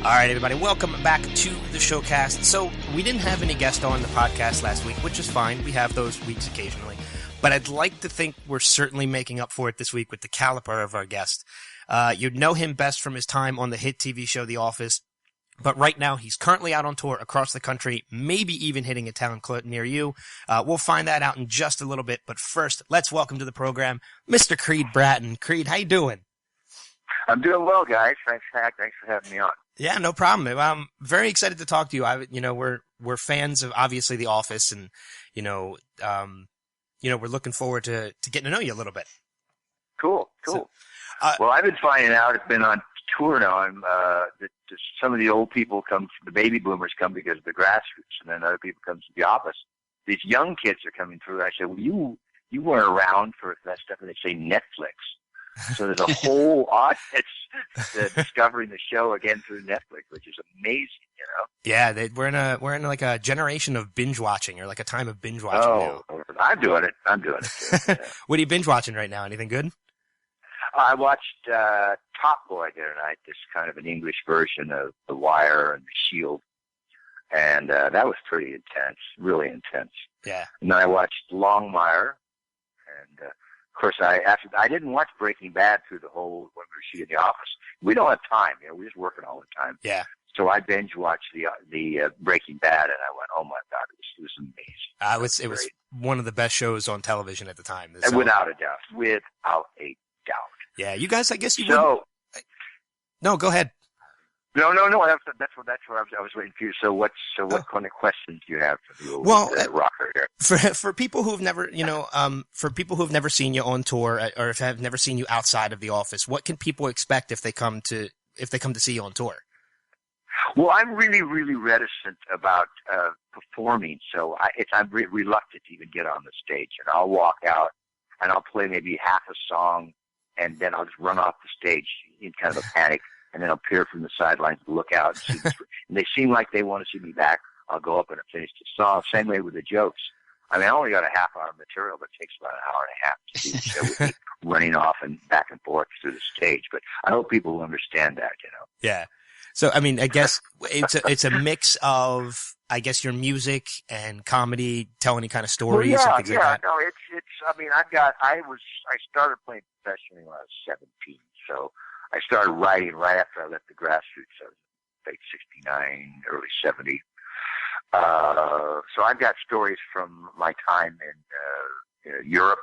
All right, everybody, welcome back to the showcast. So we didn't have any guest on the podcast last week, which is fine. We have those weeks occasionally. But I'd like to think we're certainly making up for it this week with the caliber of our guest. You'd know him best from his time on the hit TV show The Office. But right now, he's currently out on tour across the country, maybe even hitting a town near you. We'll find that out in just a little bit. But first, let's welcome to the program Mr. Creed Bratton. Creed, how you doing? I'm doing well, guys. Thanks for having me on. Yeah, no problem. I'm very excited to talk to you. We're fans of obviously The Office, and we're looking forward to getting to know you a little bit. Cool. So, well, I've been finding out. It's been on tour now. That some of the old people come, the baby boomers come because of the grassroots, and then other people come to The Office. These young kids are coming through. I said, well, you weren't around for that stuff, and they say Netflix. So there's a whole audience discovering the show again through Netflix, which is amazing, you know. Yeah, we're in like a generation of binge watching, or like a time of binge watching now. I'm doing it too. Yeah. What are you binge watching right now? Anything good? I watched Top Boy the other night, this kind of an English version of The Wire and The Shield, and that was pretty intense, really intense. Yeah. And then I watched Longmire, and of course, I didn't watch Breaking Bad through the whole when we were shooting The Office. We don't have time, you know. We're just working all the time. Yeah. So I binge watched the Breaking Bad, and I went, "Oh my God, it was amazing." It was one of the best shows on television at the time. And without a doubt. Yeah, you guys, I guess you. So, no, go ahead. No. That's where I was waiting for you. So what kind of questions do you have for the old rocker here? For people who've never, seen you on tour or have never seen you outside of The Office, what can people expect if they come to see you on tour? Well, I'm really, really reticent about performing, so I'm reluctant to even get on the stage. And I'll walk out and I'll play maybe half a song, and then I'll just run off the stage in kind of a panic. And then I'll peer from the sidelines to look out. And they seem like they want to see me back. I'll go up and finish the song. Same way with the jokes. I mean, I only got a half-hour material, but it takes about an hour and a half to do the show with me running off and back and forth through the stage. But I hope people will understand that, you know. Yeah. So, I mean, I guess it's a mix of, I guess, your music and comedy, telling any kind of stories and things like that. No, I started playing professionally when I was 17, so I started writing right after I left the grassroots. I was late 69, early 70. So I've got stories from my time in Europe,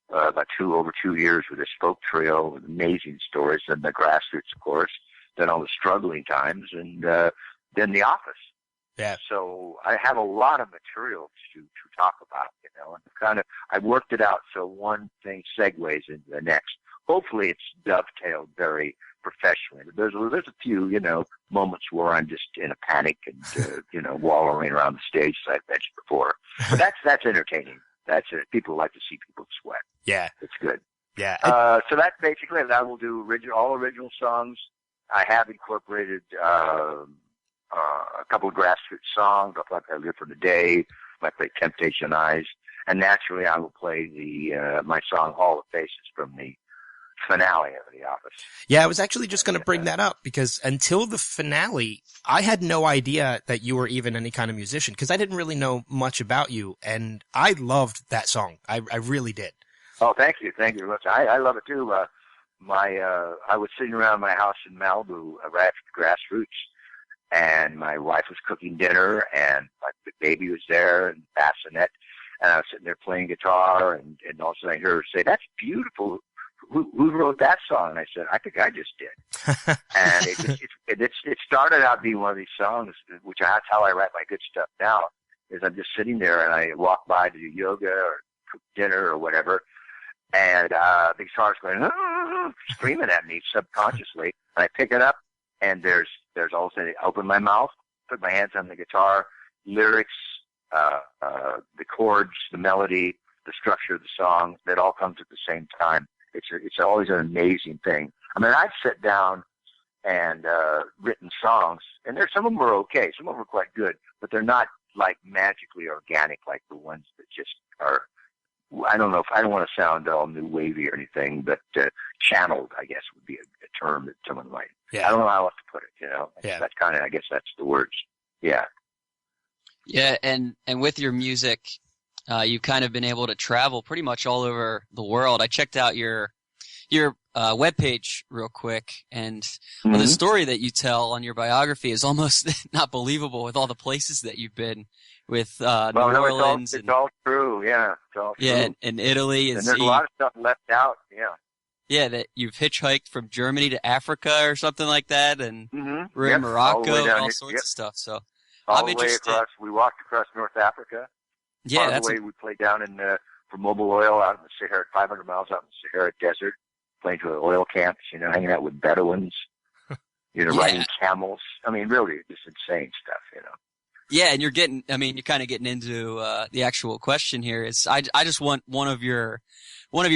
about over 2 years with a folk trio with amazing stories, and the grassroots, of course, then all the struggling times, and then The Office. Yeah. So I have a lot of material to talk about, you know, and I worked it out so one thing segues into the next. Hopefully it's dovetailed very professionally. But there's a few, you know, moments where I'm just in a panic and, wallowing around the stage, as I've mentioned before. But that's entertaining. That's it. People like to see people sweat. Yeah. It's good. Yeah. So that's basically it. I will do all original songs. I have incorporated a couple of grassroots songs. I'll play I Live for the Day. I play Temptation Eyes. And naturally I will play my song All the Faces from the finale of The Office. Yeah, I was actually just going to bring that up, because until the finale, I had no idea that you were even any kind of musician, because I didn't really know much about you, and I loved that song. I really did. Oh, thank you. Thank you very much. I love it too. I was sitting around my house in Malibu right after the grassroots, and my wife was cooking dinner, and my baby was there, and bassinet, and I was sitting there playing guitar, and all of a sudden I heard her say, "That's beautiful. Who wrote that song?" And I said, "I think I just did." And it started out being one of these songs, which that's how I write my good stuff now, is I'm just sitting there and I walk by to do yoga or cook dinner or whatever, and the guitar's going, screaming at me subconsciously, and I pick it up, and there's all of a sudden I open my mouth, put my hands on the guitar, lyrics, the chords, the melody, the structure of the song, that all comes at the same time. It's always an amazing thing. I mean, I've sat down and written songs, and some of them are okay, some of them are quite good, but they're not like magically organic like the ones that just are. I don't want to sound all new wavy or anything, but channeled, I guess, would be a term that someone might. Yeah. I don't know how else to put it, you know. Yeah. That's kind of, I guess that's the words. Yeah. Yeah, and with your music, you've kind of been able to travel pretty much all over the world. I checked out your webpage real quick, and well, the story that you tell on your biography is almost not believable with all the places that you've been with New Orleans. It's all true, yeah. It's all true. Yeah, and Italy. And there's a lot of stuff left out, yeah. Yeah, that you've hitchhiked from Germany to Africa or something like that, and we're in All Morocco, all sorts of stuff. So I'm interested. We walked across North Africa. Yeah, that's the way we played down in for Mobile Oil out in the Sahara, 500 miles out in the Sahara Desert, playing to oil camps, you know, hanging out with Bedouins, you know, riding camels. I mean, really, just insane stuff, you know. Yeah, and you're kind of getting into the actual question here. Is I just want one of your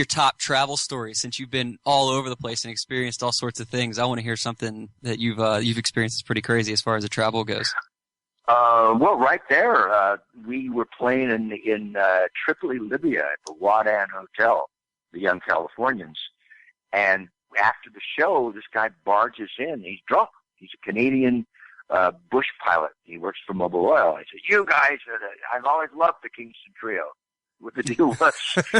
top travel stories, since you've been all over the place and experienced all sorts of things. I want to hear something that you've experienced that's pretty crazy as far as the travel goes. Well, right there, we were playing in Tripoli, Libya, at the Wadan Hotel, the Young Californians. And after the show, this guy barges in. He's drunk. He's a Canadian bush pilot. He works for Mobile Oil. I said, "You guys, I've always loved the Kingston Trio." What the deal was,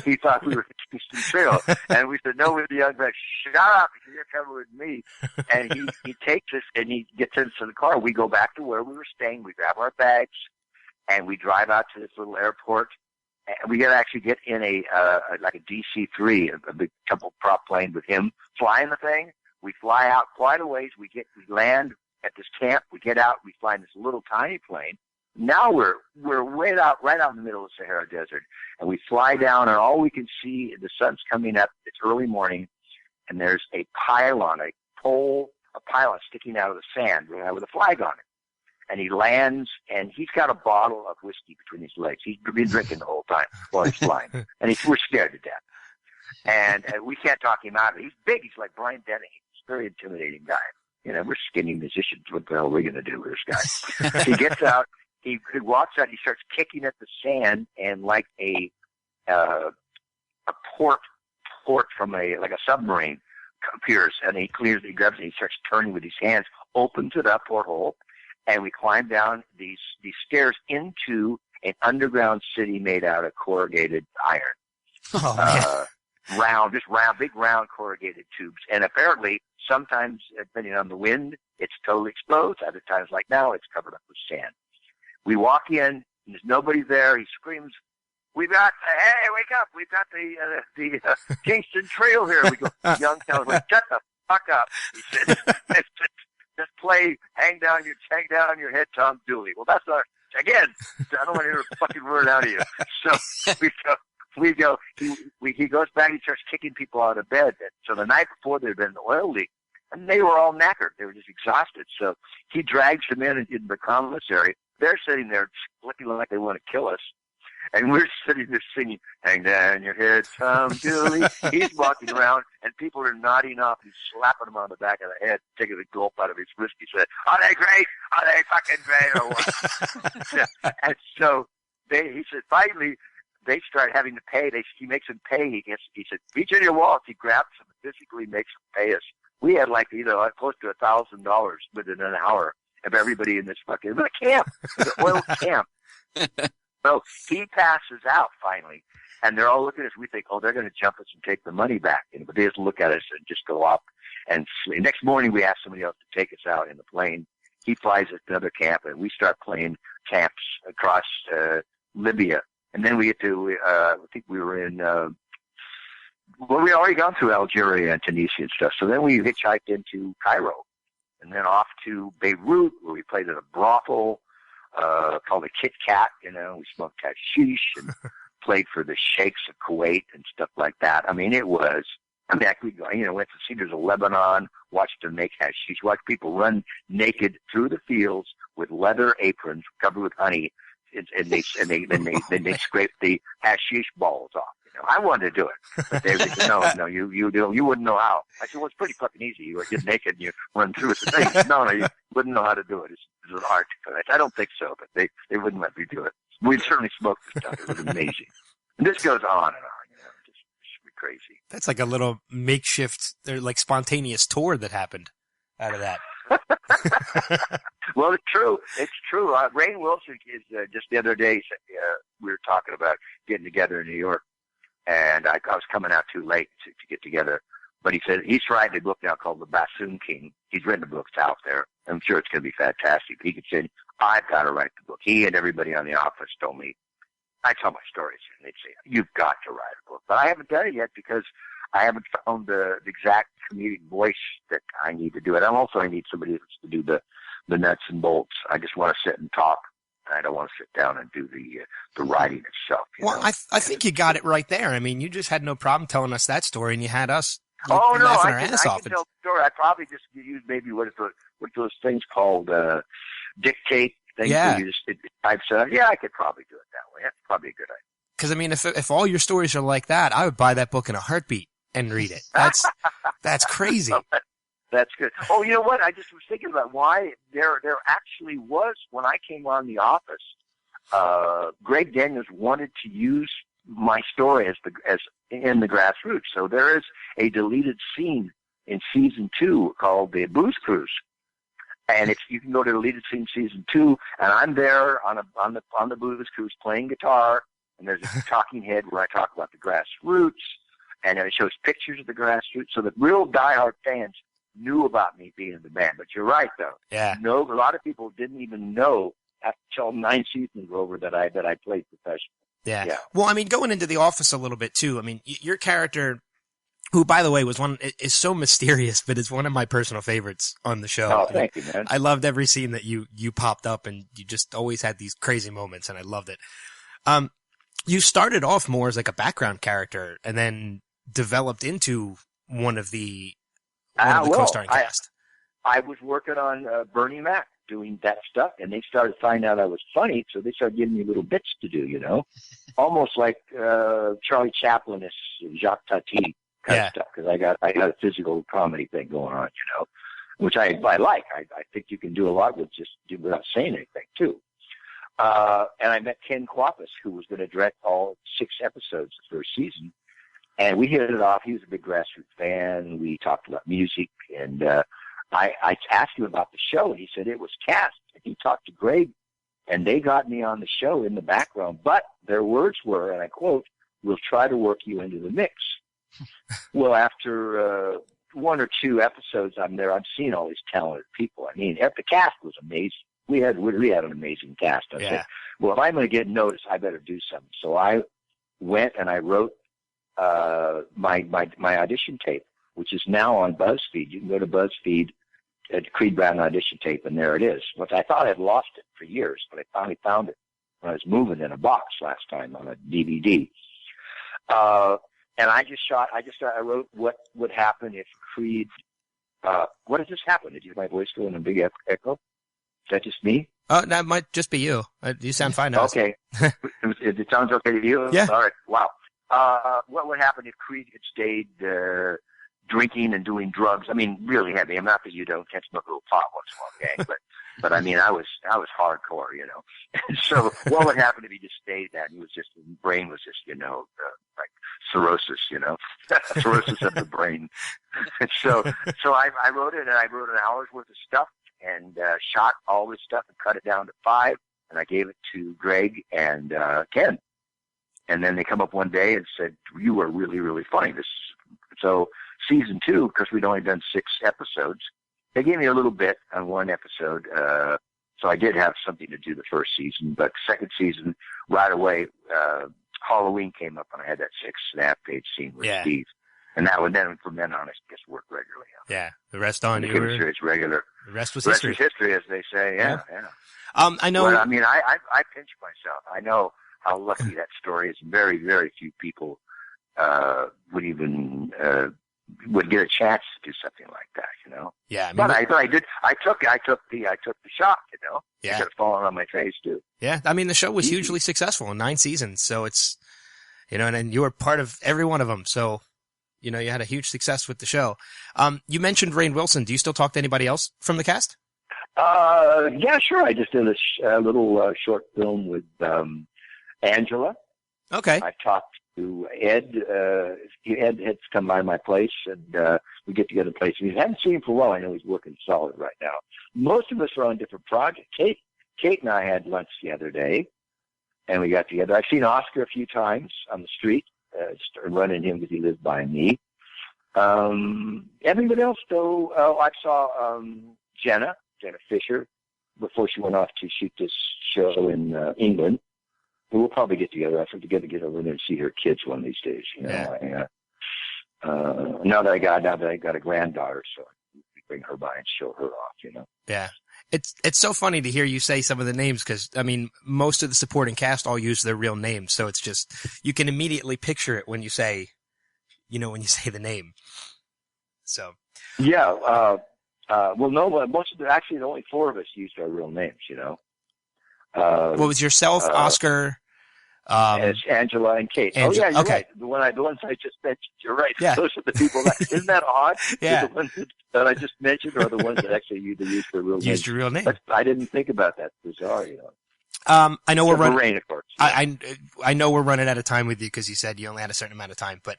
he thought we were the Kingston Trio. And we said, "No, we're the Young Bucks." "Shut up. You're coming with me." And he takes us and he gets into the car. We go back to where we were staying. We grab our bags and we drive out to this little airport. And we actually get in a DC-3, a big couple prop plane with him flying the thing. We fly out quite a ways. We land at this camp. We get out. We fly in this little tiny plane. Now we're right out in the middle of the Sahara Desert, and we fly down, and all we can see, the sun's coming up. It's early morning, and there's a pylon sticking out of the sand with a flag on it. And he lands, and he's got a bottle of whiskey between his legs. He's been drinking the whole time while he's flying, and we're scared to death. And we can't talk him out of it. He's big. He's like Brian Denny. He's a very intimidating guy. You know, we're skinny musicians. What the hell are we going to do with this guy? He gets out. He walks out. He starts kicking at the sand, and like a port from a submarine appears, and he grabs it. And he starts turning with his hands, opens it up, porthole, and we climb down these stairs into an underground city made out of corrugated iron. Oh, Big round corrugated tubes, and apparently sometimes, depending on the wind, it totally explodes. Other times, like now, it's covered up with sand. We walk in, and there's nobody there. He screams, "Hey, wake up! We've got the Kingston Trail here." We go, Young Town, "Shut the fuck up!" He said, "Just play, hang down your head, Tom Dooley." Well, that's not, again, I don't want to hear a fucking word out of you. So we go. He goes back. He starts kicking people out of bed. So the night before, there had been an oil leak, and they were all knackered. They were just exhausted. So he drags them in the commissary. They're sitting there looking like they want to kill us. And we're sitting there singing, "Hang down your head, Tom Dooley." He's walking around, and people are nodding off. He's slapping him on the back of the head, taking a gulp out of his whiskey. He said, "Are they great? Are they fucking great or what?" And so he said, finally, they start having to pay. He makes them pay. He said, "Reach in your wallet." He grabs them and physically makes them pay us. We had close to $1,000 within an hour of everybody in this camp, the oil camp. So he passes out finally, and they're all looking at us. We think, "Oh, they're going to jump us and take the money back." But they just look at us and just go up and sleep. Next morning, we ask somebody else to take us out in the plane. He flies us to another camp, and we start playing camps across Libya. And then we get to, I think we were in, we had already gone through Algeria and Tunisia and stuff. So then we hitchhiked into Cairo, and then off to Beirut, where we played at a brothel called the Kit Kat. You know, we smoked hashish and played for the sheikhs of Kuwait and stuff like that. I mean, we went to Cedars of Lebanon, watched them make hashish, watched people run naked through the fields with leather aprons covered with honey, and they scrape the hashish balls off. You know, I wanted to do it, but they said, "No, you wouldn't know how." I said, "Well, it's pretty fucking easy. You get naked and you run through it." No, you wouldn't know how to do it. It's an art. I don't think so, but they wouldn't let me do it. We'd certainly smoked the stuff. It was amazing. And this goes on and on. You know, just crazy. That's like a little makeshift, or like spontaneous tour that happened out of that. Well, it's true. It's true. Rainn Wilson is just the other day. We were talking about getting together in New York, and I was coming out too late to get together. But he said he's writing a book now called The Bassoon King. He's written a book. It's out there. I'm sure it's going to be fantastic. He could say, I've got to write the book. He and everybody on the office told me, I tell my stories, and they'd say, you've got to write a book. But I haven't done it yet because I haven't found the exact comedic voice that I need to do it. I need somebody else to do the nuts and bolts. I just want to sit and talk. I don't want to sit down and do the writing itself. Well, I think you got it right there. I mean, you just had no problem telling us that story, and you had us laughing our I ass off. can tell the story. I probably just use maybe what those things called dictate things. Yeah. Where you just type stuff. Yeah, I could probably do it that way. That's probably a good idea. Because I mean, if all your stories are like that, I would buy that book in a heartbeat and read it. That's crazy. That's good. Oh, you know what? I just was thinking about why there actually was, when I came on The Office, Greg Daniels wanted to use my story as in the Grassroots. So there is a deleted scene in season 2 called the Booze Cruise. And you can go to deleted scene season 2, and I'm there on the Booze Cruise playing guitar, and there's a talking head where I talk about the Grassroots, and then it shows pictures of the Grassroots. So the real diehard fans knew about me being in the band. But you're right, though. Yeah. No, a lot of people didn't even know until 9 seasons were over that I played professionally. Yeah. Well, I mean, going into The Office a little bit too. I mean, your character, who by the way is so mysterious, but is one of my personal favorites on the show. Oh, thank you, man. I loved every scene that you popped up, and you just always had these crazy moments, and I loved it. You started off more as like a background character, and then developed into one of the co-starring cast. I was working on Bernie Mac doing that stuff, and they started finding out I was funny, so they started giving me little bits to do, almost like Charlie Chaplin-ish, Jacques Tati kind of stuff, because I got a physical comedy thing going on, which I like. I think you can do a lot without saying anything too. And I met Ken Kwapis, who was going to direct all 6 episodes the first season. And we hit it off. He was a big Grassroots fan. We talked about music, and I asked him about the show, and he said it was cast. And he talked to Greg, and they got me on the show in the background. But their words were, and I quote, "We'll try to work you into the mix." Well, after 1 or 2 episodes, I'm there. I'm seeing all these talented people. I mean, the cast was amazing. We had an amazing cast. I said, well, if I'm going to get noticed, I better do something. So I went and I wrote my audition tape, which is now on BuzzFeed. You can go to BuzzFeed at Creed Bratton audition tape, and there it is. Which I thought I'd lost it for years, but I finally found it when I was moving in a box last time on a DVD. And I wrote what would happen if Creed, what has this happened? Did you hear my voice go in a big echo? Is that just me? Oh, that might just be you. You sound fine now. Okay. It sounds okay to you? Yeah. All right. Wow. What would happen if Creed had stayed drinking and doing drugs? I mean, really heavy. I'm not that you can't smoke a little pot once in a while, gang, but I mean, I was hardcore, And so what would happen if he just stayed that? His brain was just, like cirrhosis, cirrhosis of the brain. So I wrote it, and I wrote an hour's worth of stuff, and shot all this stuff and cut it down to 5, and I gave it to Greg and Ken. And then they come up one day and said, you were really, really funny. So season 2, because we'd only done 6 episodes, they gave me a little bit on one episode. So I did have something to do the first season, but second season, right away, Halloween came up, and I had that 6.5-page scene with Steve. And from then on, I just worked regularly. Yeah, the rest on you. It's regular. The rest was history. history. History, as they say. Yeah. I know. Well, I mean, I pinch myself. I know how lucky that story is. Very, very few people would get a chance to do something like that. Yeah, I mean, but I did. I took the shot. Yeah, it could have fallen on my face too. Yeah, I mean, the show was hugely successful in 9 seasons, so it's and you were part of every one of them. So you had a huge success with the show. You mentioned Rainn Wilson. Do you still talk to anybody else from the cast? Yeah, sure. I just did a little short film with Angela. Okay. I talked who Ed had come by my place, and we get together and play. So we haven't seen him for a while. I know he's working solid right now. Most of us are on different projects. Kate and I had lunch the other day, and we got together. I've seen Oscar a few times on the street, started running him because he lives by me. Everybody else, though, I saw Jenna Fisher, before she went off to shoot this show in England. We'll probably get together. I think to get over there and see her kids one of these days. You know, Yeah. Now that I got a granddaughter, so I bring her by and show her off. You know. Yeah. It's so funny to hear you say some of the names because, I mean, most of the supporting cast all use their real names. So it's just, you can immediately picture it when you say, when you say the name. So. Yeah. Well, no, actually, only 4 of us used our real names, What was yourself, Oscar? It's Angela and Kate. Oh, yeah, you're right. The ones I just mentioned, you're right. Yeah. Those are the people isn't that odd? Yeah. The ones that I just mentioned are the ones that actually used their real names. Used your real name. But I didn't think about that. It's bizarre, I know we're running. Rain, of course. I know we're running out of time with you because you said you only had a certain amount of time, but,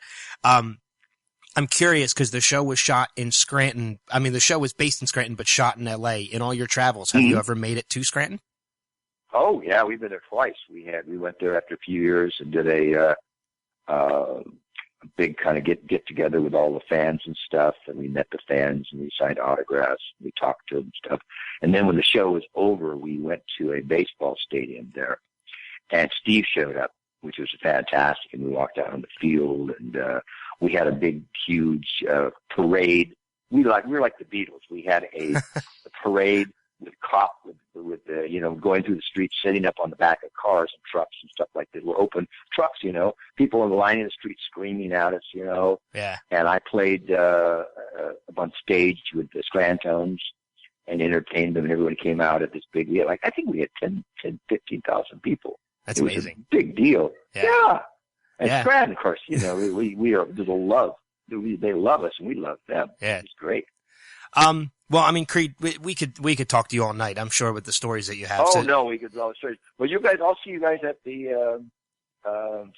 I'm curious because the show was shot in Scranton. I mean, the show was based in Scranton, but shot in L.A. In all your travels, have you ever made it to Scranton? Oh yeah, we've been there twice. We went there after a few years and did a big kind of get together with all the fans and stuff. And we met the fans and we signed autographs. And we talked to them and stuff. And then when the show was over, we went to a baseball stadium there, and Steve showed up, which was fantastic. And we walked out on the field, and we had a big, huge parade. We were like the Beatles. We had a parade with going through the streets, sitting up on the back of cars and trucks and stuff like that. Were open trucks, people in the line in the street screaming at us, Yeah. And I played up on stage with the Scrantones and entertained them, and everyone came out at this big deal. Like, I think we had 15,000 people. That's it was amazing. A big deal. Yeah. And Yeah. Scranton, of course, we are, there's a love. They love us and we love them. Yeah. It's great. Well, I mean, Creed, we could talk to you all night, I'm sure, with the stories that you have. Oh, no, we could all stories. Well, you guys, I'll see you guys at the,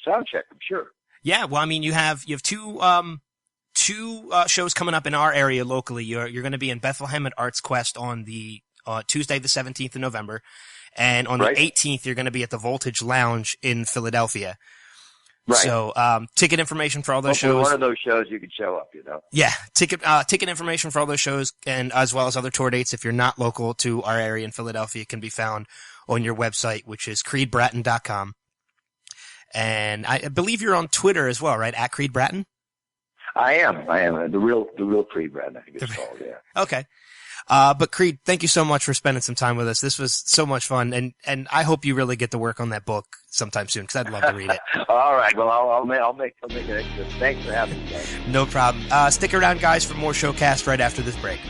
sound check, I'm sure. Yeah. Well, I mean, you have two shows coming up in our area locally. You're going to be in Bethlehem at Arts Quest on the, Tuesday, the 17th of November. And on the 18th, you're going to be at the Voltage Lounge in Philadelphia. Right. So, ticket information for all those Hopefully shows. one of those shows you can show up, Yeah. Ticket information for all those shows and as well as other tour dates, if you're not local to our area in Philadelphia, can be found on your website, which is creedbratton.com. And I believe you're on Twitter as well, right? At Creed Bratton? I am. The real Creed Bratton, I think it's called, yeah. Okay. But Creed, thank you so much for spending some time with us. This was so much fun, and I hope you really get to work on that book sometime soon because I'd love to read it. All right. Well, I'll make it extra. Thanks for having me, guys. No problem. Stick around, guys, for more Showcast right after this break.